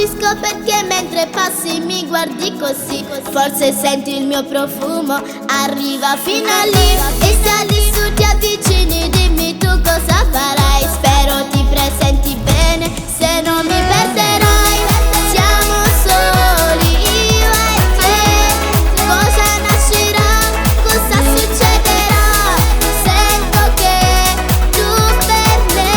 colpisco perché mentre passi mi guardi così. Forse senti il mio profumo, arriva fino a lì. E se lì su ti avvicini, dimmi tu cosa farai. Spero ti presenti bene, se non mi perderai. Siamo soli io e te, cosa nascerà, cosa succederà. Sento che tu per me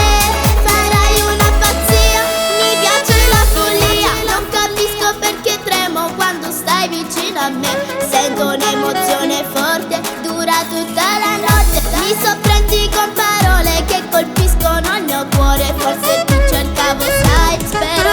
farai una pazzia. Mi piace la follia, non capisco perché tremo quando stai vicino a me. Sento un'emozione forte, dura tutta la notte. Mi sorprendi con parole che colpiscono il mio cuore. Forse ti cercavo, sai, spero